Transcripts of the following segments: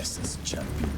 Restless champion.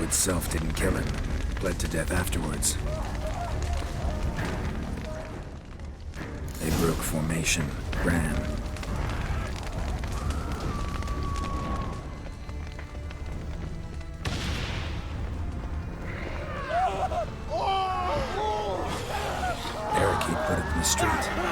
Itself didn't kill him. Bled to death afterwards. They broke formation, ran. he'd put it in the street.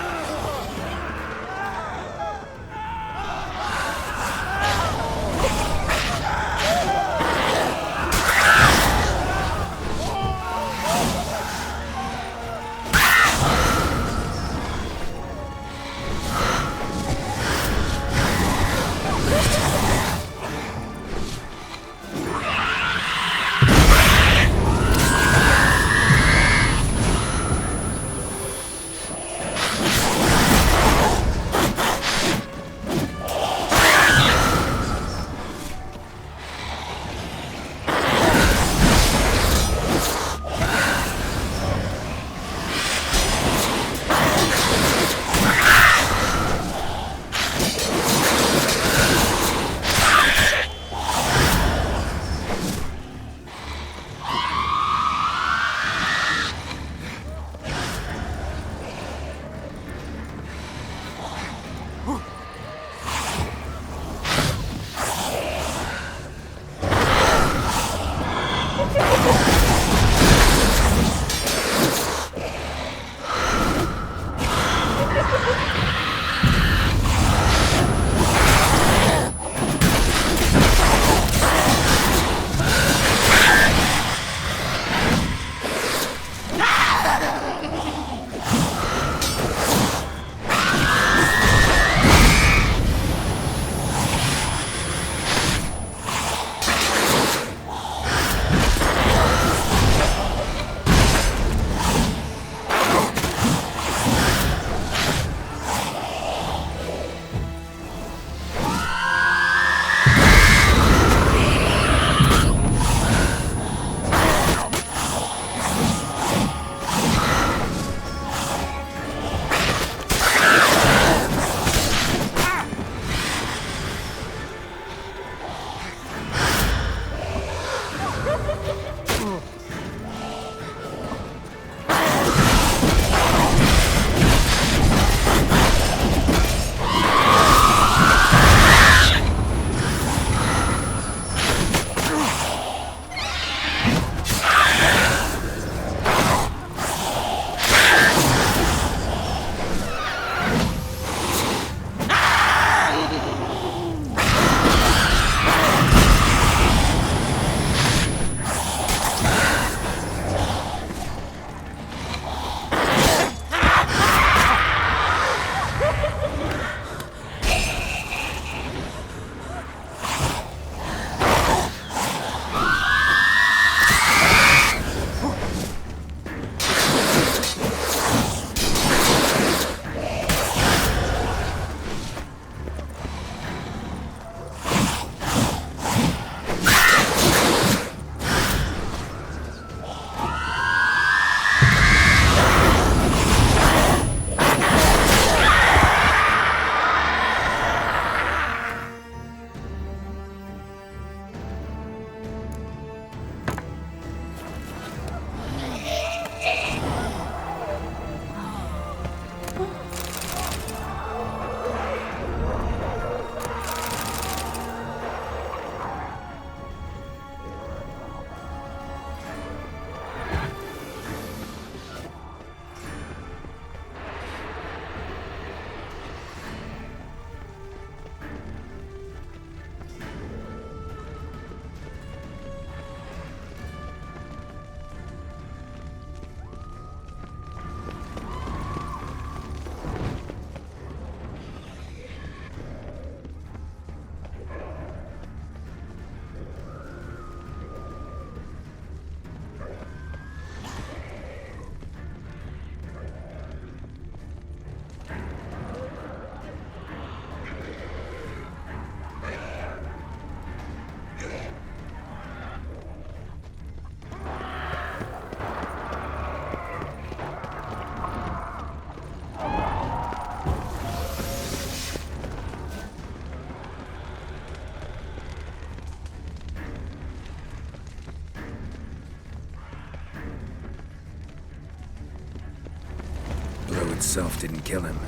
blow itself didn't kill him.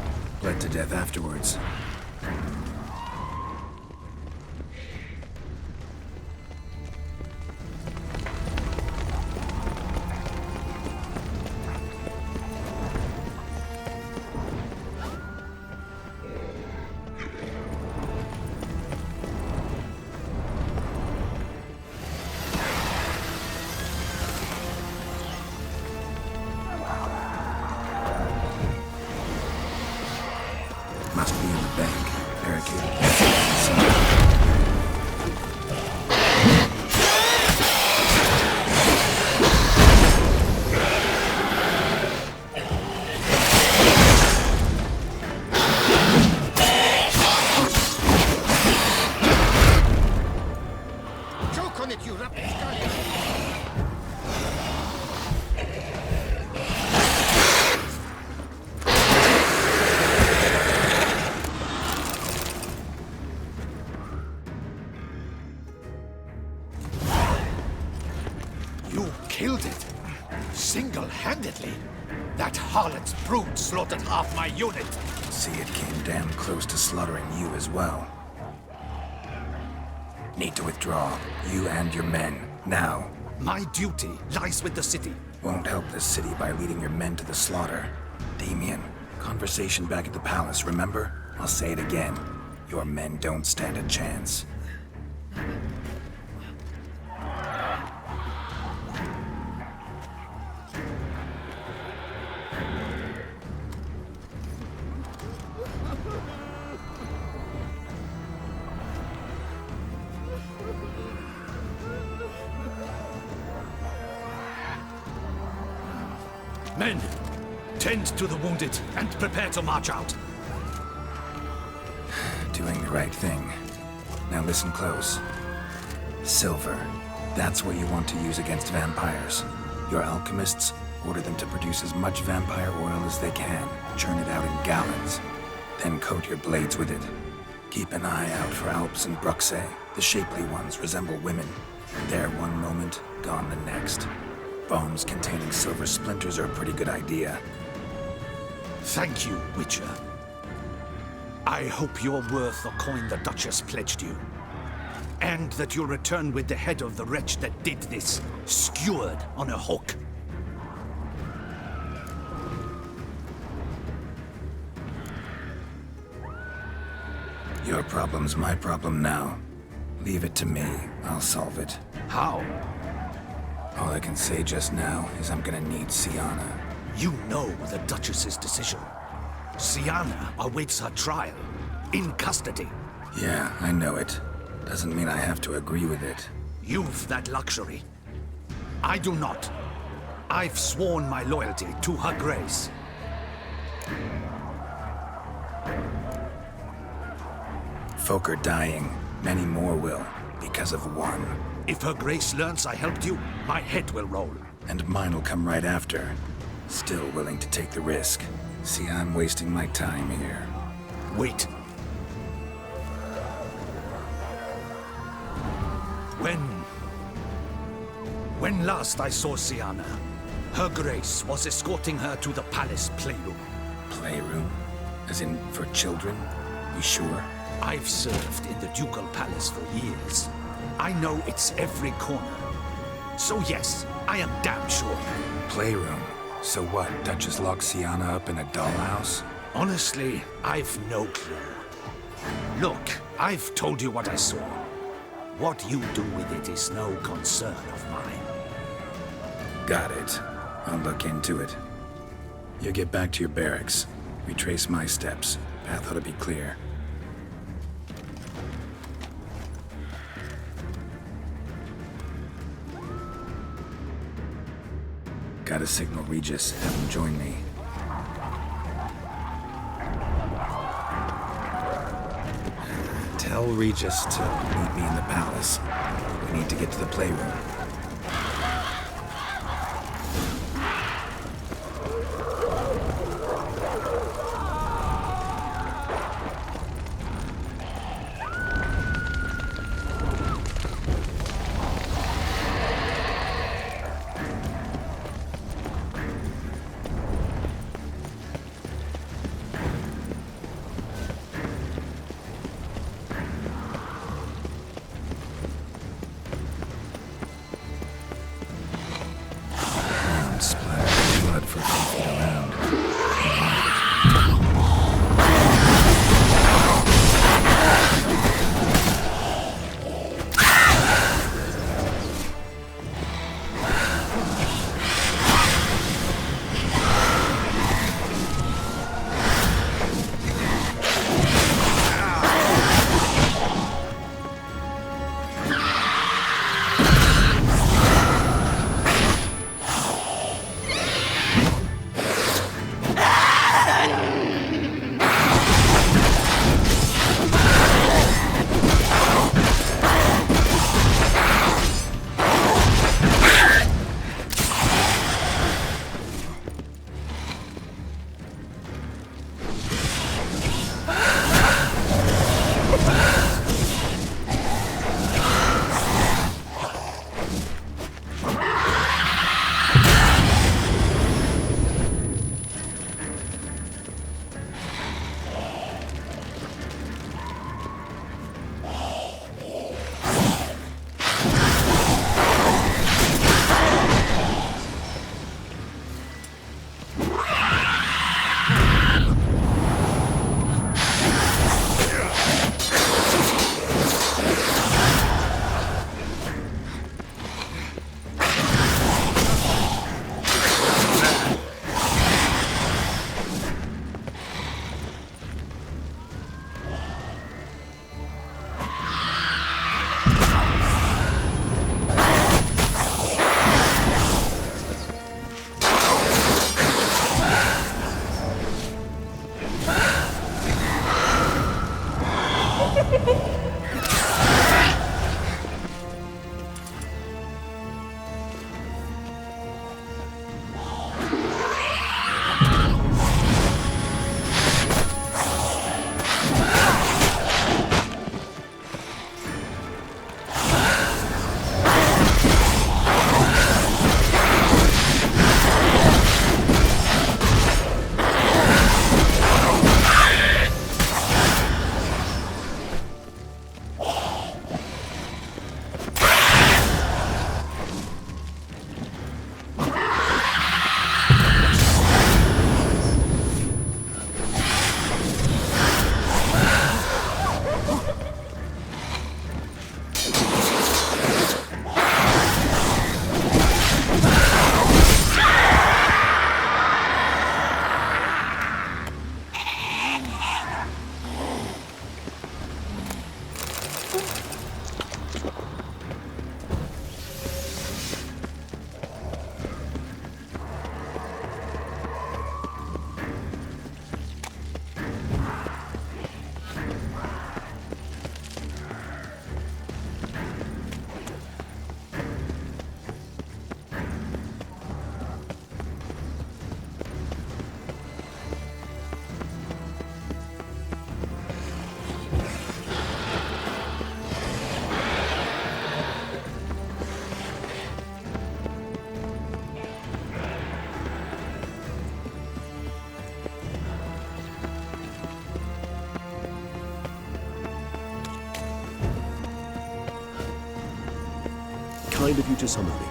Bled to death afterwards. bank, barricaded. Choke on it, you rapscallion! You killed it! Single-handedly! That harlot's brood slaughtered half my unit! See, it came damn close to slaughtering you as well. Need to withdraw, you and your men, now. My duty lies with the city. Won't help the city by leading your men to the slaughter. Damien, conversation back at the palace, remember? I'll say it again. Your men don't stand a chance. Men, tend to the wounded and prepare to march out. Doing the right thing. Now listen close. Silver. That's what you want to use against vampires. Your alchemists, order them to produce as much vampire oil as they can. Churn it out in gallons. Then coat your blades with it. Keep an eye out for Alps and Bruxae. The shapely ones resemble women. There one moment, gone the next. Bombs containing silver splinters are a pretty good idea. Thank you, Witcher. I hope you're worth the coin the Duchess pledged you. And that you'll return with the head of the wretch that did this, skewered on a hook. Your problem's my problem now. Leave it to me. I'll solve it. How? All I can say just now is I'm gonna need Sienna. You know the Duchess's decision. Sienna awaits her trial, in custody. Yeah, I know it. Doesn't mean I have to agree with it. You've that luxury. I do not. I've sworn my loyalty to Her Grace. Folk are dying. Many more will, because of one. If Her Grace learns I helped you, my head will roll. And mine will come right after. Still willing to take the risk. See, I'm wasting my time here. Wait. When last I saw Sienna, Her Grace was escorting her to the palace playroom. Playroom? As in, for children? You sure? I've served in the ducal palace for years. I know it's every corner. So yes, I am damn sure. Playroom? So what, Duchess locked Sienna up in a dollhouse? Honestly, I've no clue. Look, I've told you what I saw. What you do with it is no concern of mine. Got it. I'll look into it. You get back to your barracks. Retrace my steps. Path ought to be clear. Gotta signal Regis, have him join me. Tell Regis to meet me in the palace. We need to get to the playroom. Kind of you to summon me.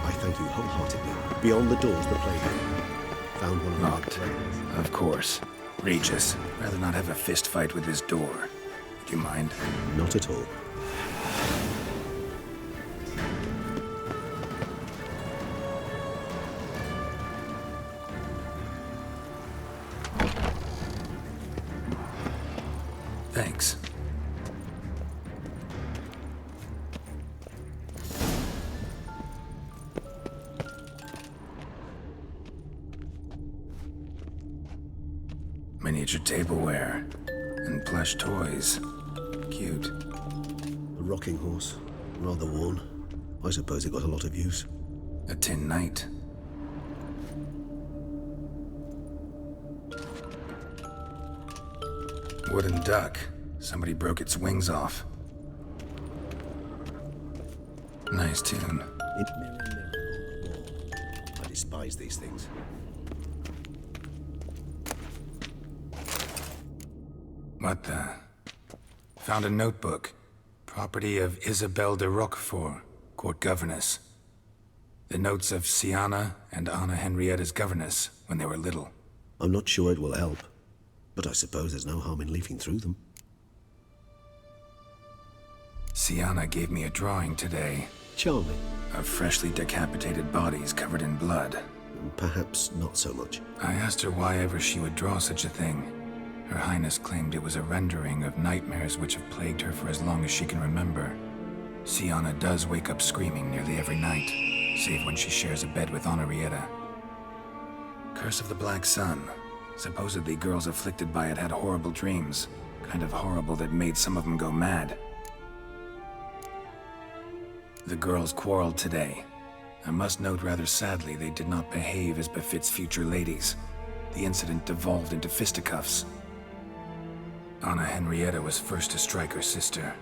I thank you wholeheartedly. Beyond the doors, the playground. Found one of the Locked. Of course. Regis, rather not have a fist fight with this door. Do you mind? Not at all. Thanks. Miniature tableware and plush toys. Cute. A rocking horse. Rather worn. I suppose it got a lot of use. A tin knight. Wooden duck. Somebody broke its wings off. Nice tune. Mirror, mirror on the wall. I despise these things. What the? Found a notebook. Property of Isabelle de Roquefort, court governess. The notes of Sienna and Anna Henrietta's governess when they were little. I'm not sure it will help, but I suppose there's no harm in leafing through them. Sienna gave me a drawing today Charming. of freshly decapitated bodies covered in blood. Perhaps not so much. I asked her why ever she would draw such a thing. Her Highness claimed it was a rendering of nightmares which have plagued her for as long as she can remember. Sienna does wake up screaming nearly every night, save when she shares a bed with Henrietta. Curse of the Black Sun. Supposedly girls afflicted by it had horrible dreams. Kind of horrible that made some of them go mad. The girls quarreled today. I must note rather sadly they did not behave as befits future ladies. The incident devolved into fisticuffs. Anna Henrietta was first to strike her sister.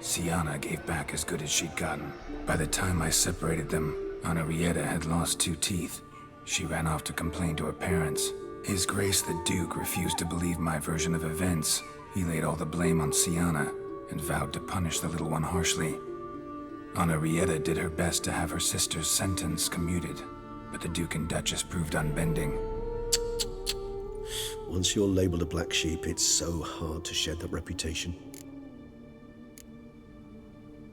Sienna gave back as good as she'd gotten. By the time I separated them, Henrietta had lost 2 teeth. She ran off to complain to her parents. His Grace the Duke refused to believe my version of events. He laid all the blame on Sienna and vowed to punish the little one harshly. Henrietta did her best to have her sister's sentence commuted, but the Duke and Duchess proved unbending. Once you're labeled a black sheep, it's so hard to shed that reputation.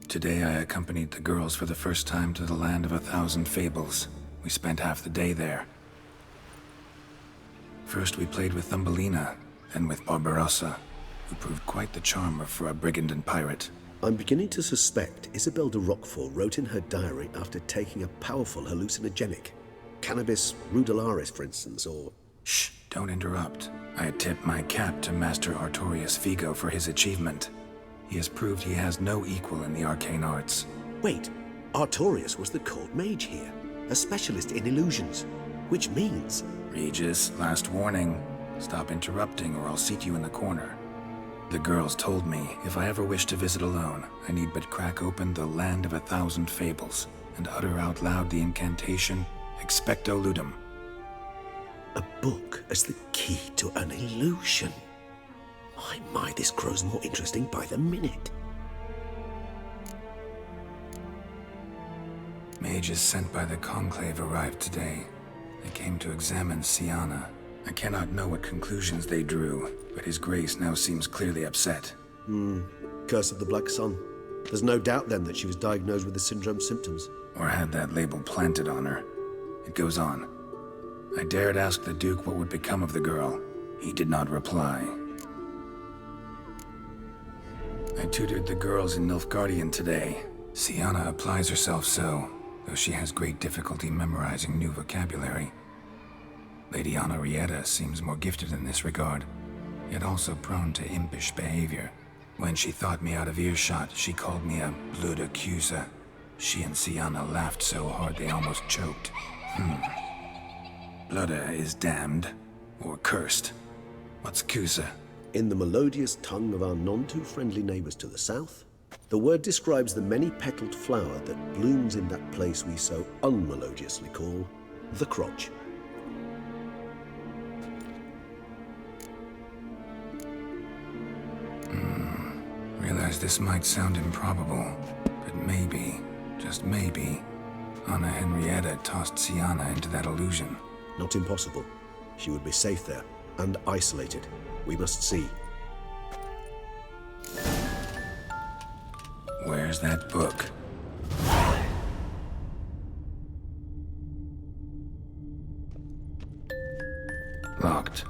Today I accompanied the girls for the first time to the land of 1,000 fables. We spent half the day there. First we played with Thumbelina, then with Barbarossa, who proved quite the charmer for a brigand and pirate. I'm beginning to suspect Isabelle de Roquefort wrote in her diary after taking a powerful hallucinogenic. Cannabis rudelaris, for instance, or... Shh, don't interrupt. I tip my cap to Master Artorius Figo for his achievement. He has proved he has no equal in the arcane arts. Wait, Artorius was the court mage here, a specialist in illusions, which means... Regis, last warning. Stop interrupting or I'll seat you in the corner. The girls told me if I ever wish to visit alone, I need but crack open the land of 1,000 fables and utter out loud the incantation Expecto Ludum. A book as the key to an illusion. My, this grows more interesting by the minute. Mages sent by the Conclave arrived today. They came to examine Sienna. I cannot know what conclusions they drew, but His Grace now seems clearly upset. Curse of the Black Sun. There's no doubt then that she was diagnosed with the syndrome symptoms. Or had that label planted on her. It goes on. I dared ask the Duke what would become of the girl. He did not reply. I tutored the girls in Nilfgaardian today. Sienna applies herself so, though she has great difficulty memorizing new vocabulary. Lady Henrietta seems more gifted in this regard, yet also prone to impish behavior. When she thought me out of earshot, she called me a blood accuser. She and Sienna laughed so hard they almost choked. Blooda is damned, or cursed. What's Cusa? In the melodious tongue of our none-too-friendly neighbors to the south, the word describes the many-petaled flower that blooms in that place we so unmelodiously call the crotch. Realize this might sound improbable, but maybe, Just maybe, Anna Henrietta tossed Sienna into that illusion. Not impossible. She would be safe there, and isolated. We must see. Where's that book? Locked.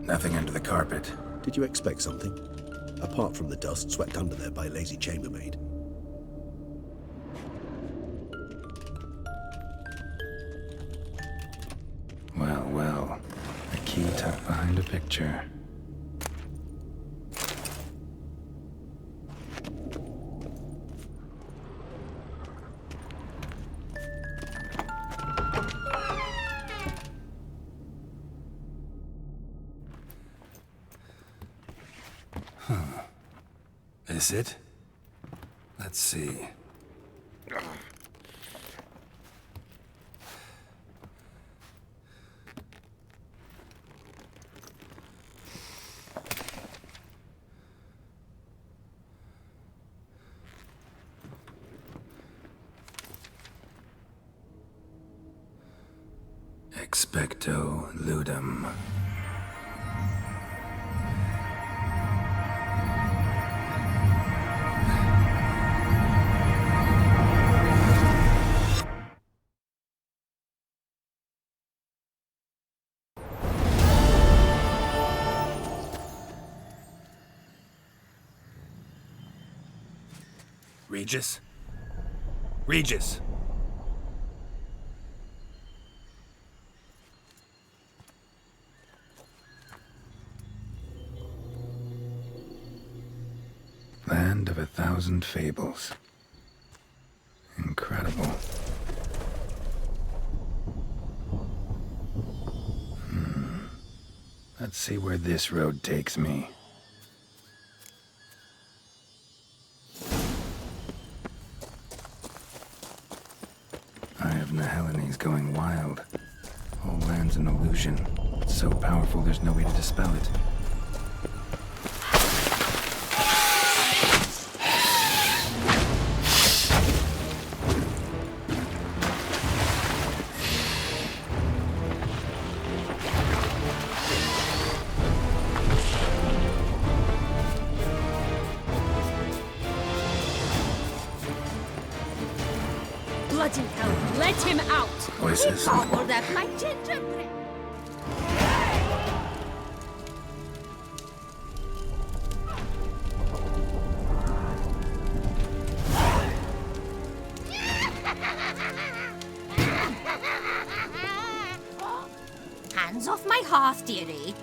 Nothing under the carpet. Did you expect something? Apart from the dust swept under there by a lazy chambermaid. Well, well. A key tucked behind a picture. Is it? Let's see. Expecto ludum. Regis? Regis! Land of 1,000 fables. Incredible. Let's see where this road takes me. Helenese going wild. Whole land's an illusion. It's so powerful there's no way to dispel it. Bloody hell, let him out! Voices. Gobbled up my gingerbread! Hands off my hearth, dearie.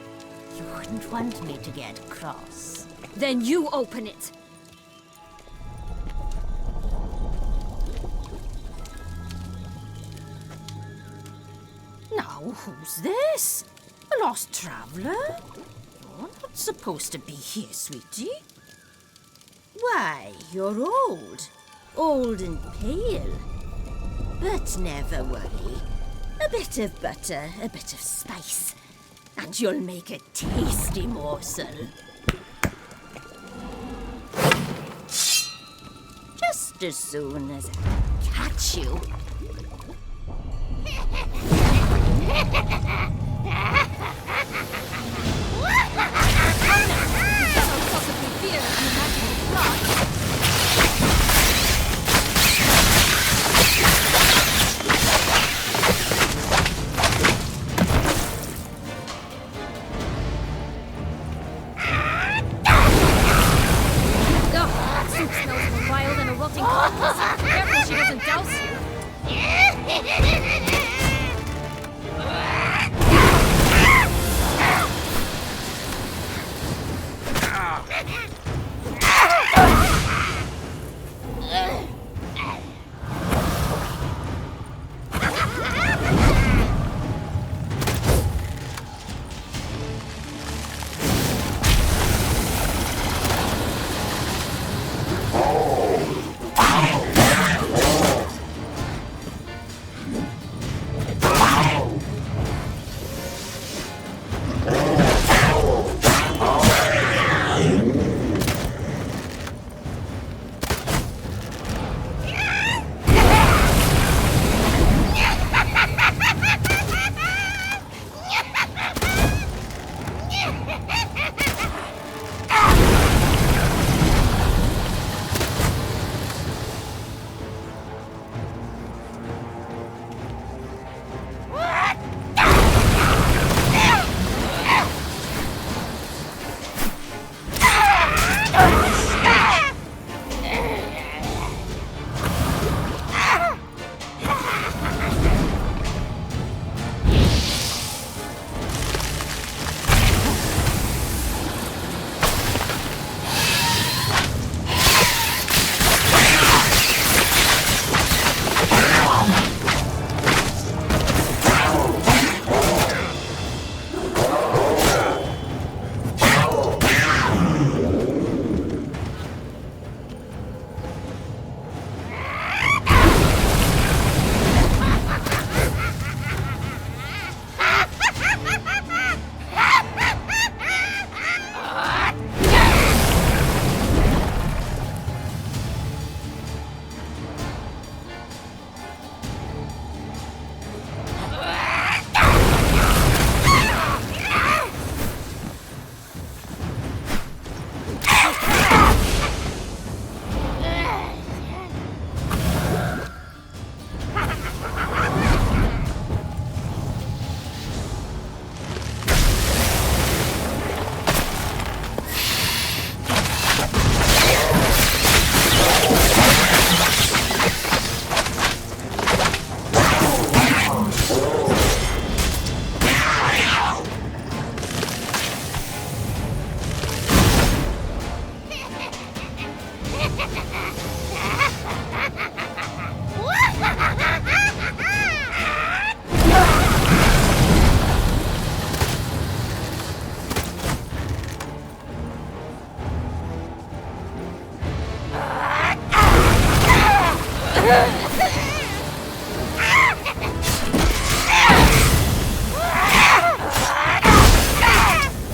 You wouldn't want me to get cross. Then you open it! Now, who's this? A lost traveler? You're not supposed to be here, sweetie. Why, you're old. Old and pale. But never worry. A bit of butter, a bit of spice, and you'll make a tasty morsel. Just as soon as I catch you. Soup smells more vile than a rotting carcass. Careful she doesn't douse you.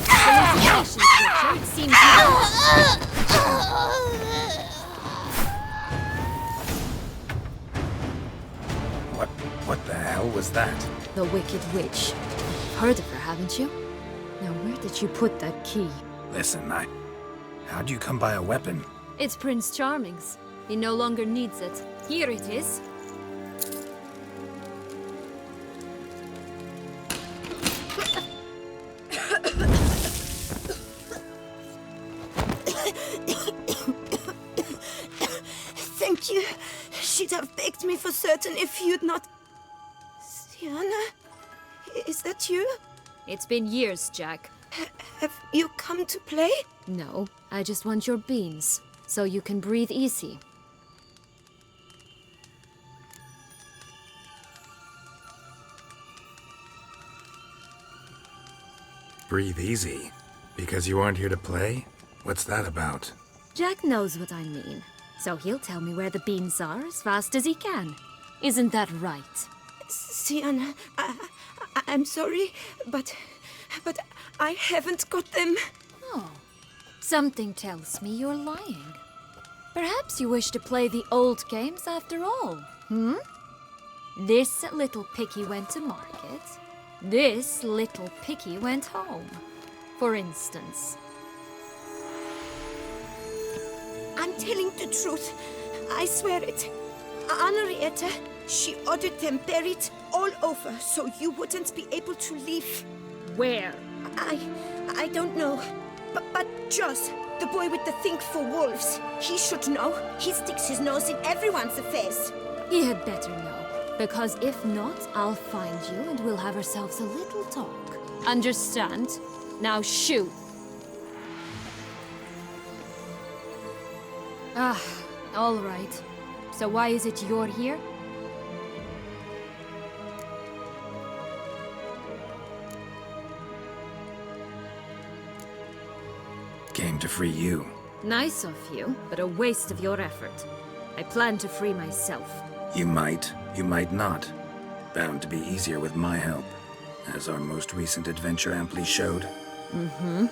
Hallucinations, Witcher. It seems What the hell was that? the Wicked Witch. Heard of her, haven't you? Now, where did you put that key? Listen, how'd you come by a weapon? It's Prince Charming's. He no longer needs it. Here it is. Thank you. She'd have begged me for certain if you'd not... Sienna? Is that you? It's been years, Jack. Have you come to play? No, I just want your beans, so you can breathe easy. Breathe easy. Because you aren't here to play? What's that about? Jack knows what I mean, so he'll tell me where the beans are as fast as he can. Isn't that right? Sienna, I'm sorry, but I haven't got them. Oh, something tells me you're lying. Perhaps you wish to play the old games after all, hmm? This little picky went to market. This little picky went home, for instance. I'm telling the truth. I swear it. Henrietta, she ordered them buried all over so you wouldn't be able to leave. Where? I don't know. But Joss, the boy with the thing for wolves, he should know. He sticks his nose in everyone's affairs. He had better know, because if not, I'll find you and we'll have ourselves a little talk. Understand? Now shoot! Ah, all right. So why is it you're here? Came to free you. Nice of you, but a waste of your effort. I plan to free myself. You might not. Bound to be easier with my help, as our most recent adventure amply showed. Mm-hmm.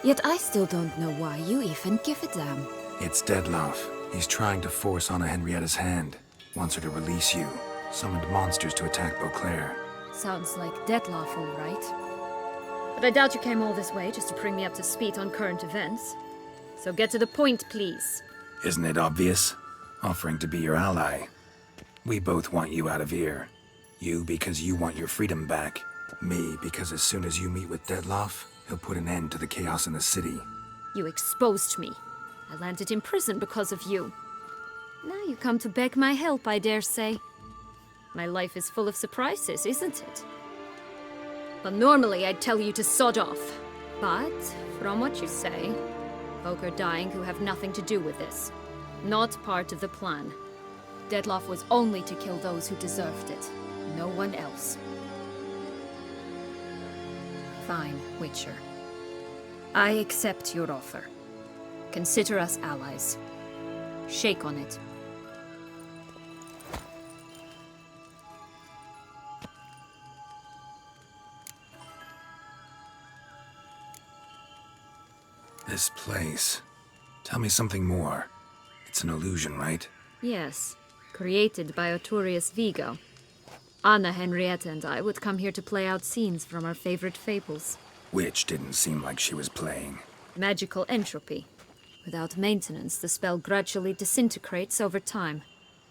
Yet I still don't know why you even give a damn. It's Dettlaff. He's trying to force Anna Henrietta's hand. Wants her to release you. Summoned monsters to attack Beauclair. Sounds like Dettlaff, all right. But I doubt you came all this way just to bring me up to speed on current events. So get to the point, please. Isn't it obvious? Offering to be your ally. We both want you out of here. You because you want your freedom back. Me because as soon as you meet with Dettlaff, he'll put an end to the chaos in the city. You exposed me. I landed in prison because of you. Now you come to beg my help, I dare say. My life is full of surprises, isn't it? But normally I'd tell you to sod off. But, from what you say, folk are dying who have nothing to do with this. Not part of the plan. Dettlaff was only to kill those who deserved it. No one else. Fine, Witcher. I accept your offer. Consider us allies. Shake on it. This place. Tell me something more. It's an illusion, right? Yes, created by Arturius Vigo. Anna Henrietta and I would come here to play out scenes from our favorite fables. Which didn't seem like she was playing. Magical entropy. Without maintenance, the spell gradually disintegrates over time.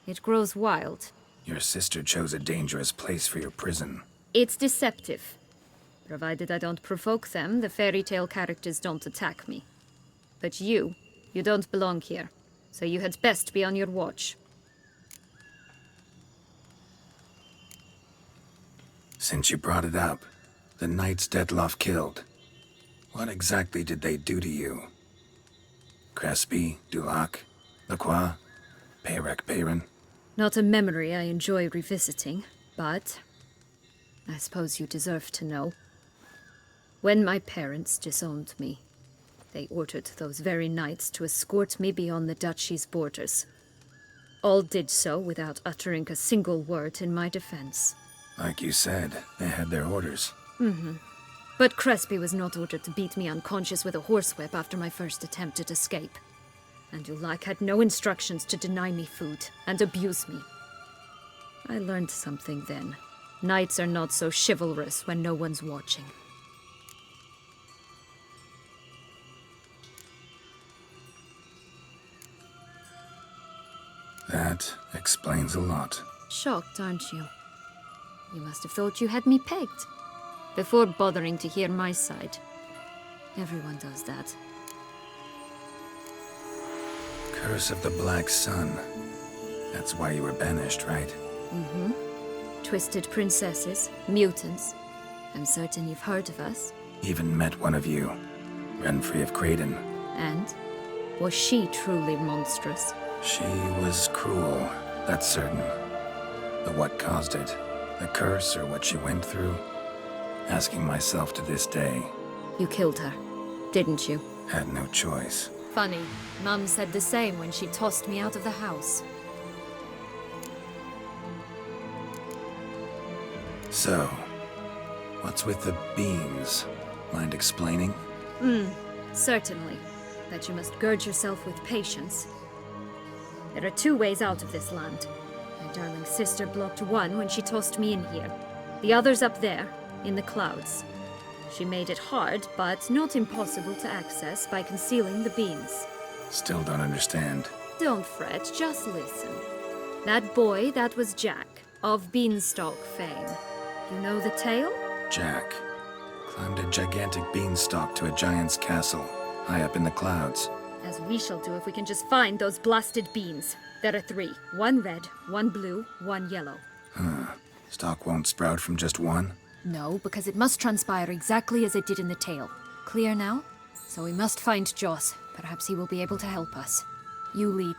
It grows wild. Your sister chose a dangerous place for your prison. It's deceptive. Provided I don't provoke them, the fairy tale characters don't attack me. But you don't belong here. So you had best be on your watch. Since you brought it up, the knights Dettlaff killed. What exactly did they do to you? Crespi, Dulac, Lacroix, Peyrac Bayron? Not a memory I enjoy revisiting, but I suppose you deserve to know. When my parents disowned me, they ordered those very knights to escort me beyond the duchy's borders. All did so without uttering a single word in my defense. Like you said, they had their orders. But Crespi was not ordered to beat me unconscious with a horsewhip after my first attempt at escape. And Ulak had no instructions to deny me food and abuse me. I learned something then. Knights are not so chivalrous when no one's watching. That explains a lot. Shocked, aren't you? You must have thought you had me pegged. Before bothering to hear my side. Everyone does that. Curse of the Black Sun. That's why you were banished, right? Twisted princesses, mutants. I'm certain you've heard of us. Even met one of you. Renfrey of Craden. And? Was she truly monstrous? She was cruel, that's certain. But what caused it? The curse or what she went through? Asking myself to this day. You killed her, didn't you? Had no choice. Funny. Mum said the same when she tossed me out of the house. So, what's with the beans? Mind explaining? Certainly. But you must gird yourself with patience. There are two ways out of this land. My darling sister blocked one when she tossed me in here. The other's up there, in the clouds. She made it hard, but not impossible to access by concealing the beans. Still don't understand. Don't fret, just listen. That boy, that was Jack, of Beanstalk fame. You know the tale? Jack climbed a gigantic beanstalk to a giant's castle, high up in the clouds. As we shall do if we can just find those blasted beans. There are 3. 1 red, 1 blue, 1 yellow. Stalk won't sprout from just one? No, because it must transpire exactly as it did in the tale. Clear now? So we must find Joss. Perhaps he will be able to help us. You lead.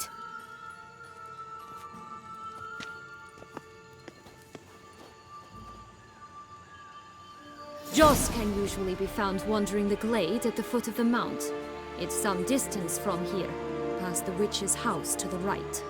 Joss can usually be found wandering the glade at the foot of the mount. It's some distance from here, past the witch's house to the right.